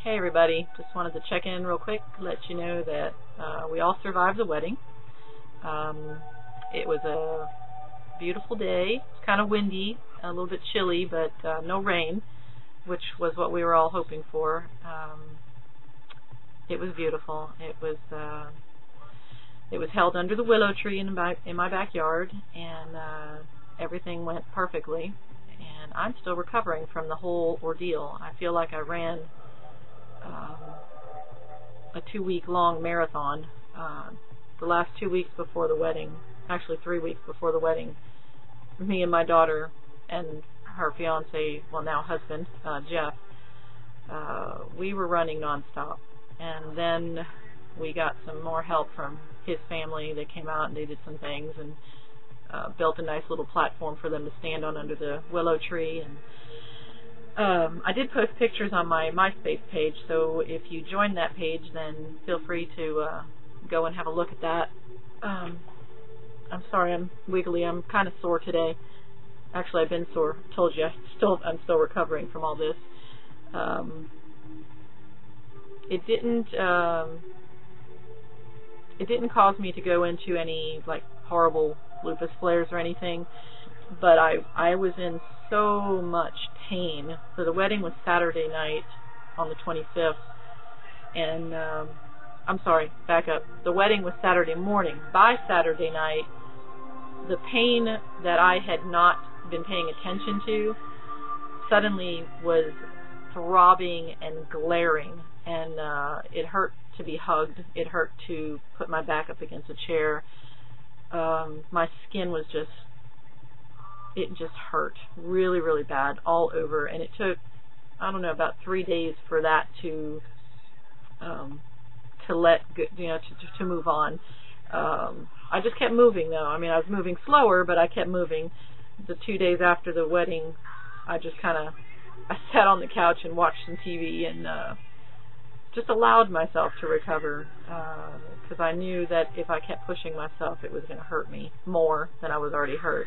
Hey everybody, just wanted to check in real quick, let you know that we all survived the wedding. It was a beautiful day. It's kind of windy, a little bit chilly, but no rain, which was what we were all hoping for. It was beautiful. It was held under the willow tree in my backyard, and everything went perfectly. And I'm still recovering from the whole ordeal. I feel like I ran a 2-week-long marathon the last 2 weeks before the wedding, actually 3 weeks before the wedding. Me and my daughter and her fiance, well now husband, Jeff, we were running nonstop. And then we got some more help from his family. They came out and they did some things and built a nice little platform for them to stand on under the willow tree. And I did post pictures on my MySpace page, so if you join that page, then feel free to go and have a look at that. I'm sorry, I'm wiggly. I'm kind of sore today. Actually, I've been sore. I told you, I'm still recovering from all this. It didn't cause me to go into any like horrible lupus flares or anything, but I was in so much pain. So the wedding was Saturday night on the 25th, and I'm sorry, back up. The wedding was Saturday morning. By Saturday night, the pain that I had not been paying attention to suddenly was throbbing and glaring, and it hurt to be hugged. It hurt to put my back up against a chair. My skin was it just hurt really, really bad all over, and it took, I don't know, about 3 days for that to let go, to move on. I just kept moving though. I mean, I was moving slower, but I kept moving. The 2 days after the wedding, I sat on the couch and watched some TV and just allowed myself to recover, because I knew that if I kept pushing myself, it was going to hurt me more than I was already hurt.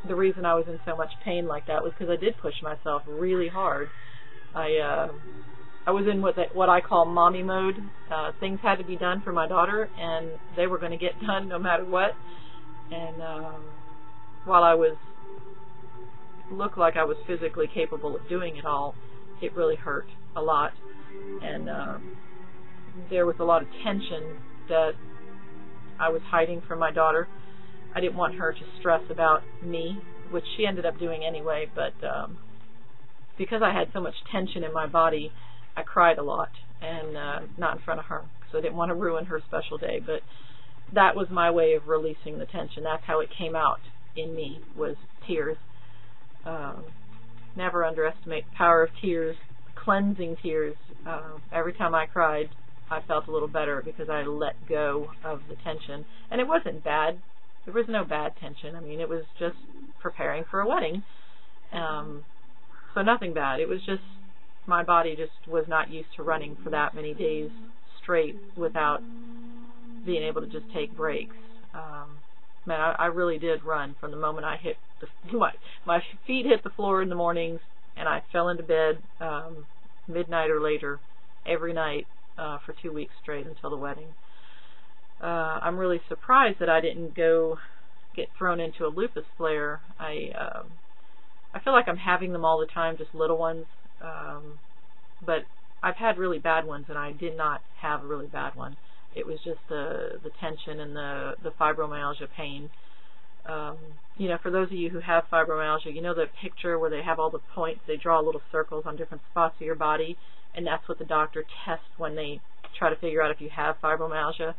The reason I was in so much pain like that was because I did push myself really hard. I was in what I call mommy mode. Things had to be done for my daughter, and they were going to get done no matter what. And while I looked like I was physically capable of doing it all, it really hurt a lot. And there was a lot of tension that I was hiding from my daughter. I didn't want her to stress about me, which she ended up doing anyway, but because I had so much tension in my body, I cried a lot, and not in front of her, because I didn't want to ruin her special day. But that was my way of releasing the tension. That's how it came out in me, was tears. Never underestimate the power of tears, cleansing tears. Every time I cried, I felt a little better because I let go of the tension. And it wasn't bad. There was no bad tension. I mean, it was just preparing for a wedding. So nothing bad. It was just my body just was not used to running for that many days straight without being able to just take breaks. Man, I really did run from the moment I hit my feet hit the floor in the mornings, and I fell into bed midnight or later every night for 2 weeks straight until the wedding. I'm really surprised that I didn't get thrown into a lupus flare. I feel like I'm having them all the time, just little ones, but I've had really bad ones, and I did not have a really bad one. It was just the tension and the fibromyalgia pain. For those of you who have fibromyalgia, you know the picture where they have all the points, they draw little circles on different spots of your body, and that's what the doctor tests when they try to figure out if you have fibromyalgia.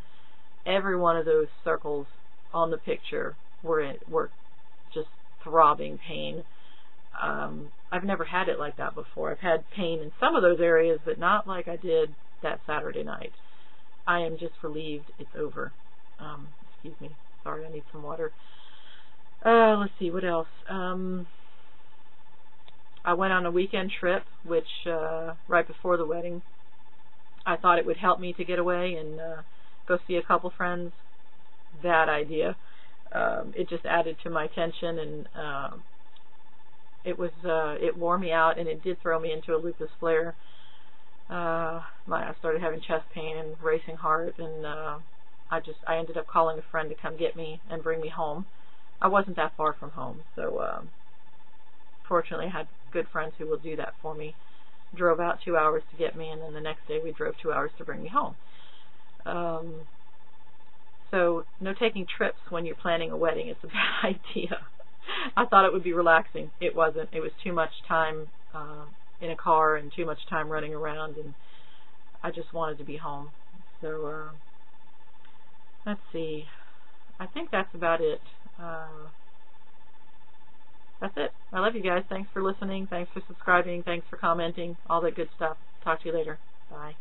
Every one of those circles on the picture were just throbbing pain. I've never had it like that before. I've had pain in some of those areas, but not like I did that Saturday night. I am just relieved it's over. Excuse me. Sorry, I need some water. Let's see, what else? I went on a weekend trip, which right before the wedding, I thought it would help me to get away and go see a couple friends. Bad idea. It just added to my tension, and it wore me out, and it did throw me into a lupus flare. I started having chest pain and racing heart, and I ended up calling a friend to come get me and bring me home. I wasn't that far from home, so fortunately I had good friends who will do that for me. Drove out 2 hours to get me, and then the next day we drove 2 hours to bring me home. So no taking trips when you're planning a wedding. It's a bad idea. I thought it would be relaxing. It wasn't. It was too much time in a car and too much time running around, and I just wanted to be home. So let's see. I think that's about it. That's it. I love you guys. Thanks for listening. Thanks for subscribing. Thanks for commenting. All that good stuff. Talk to you later. Bye.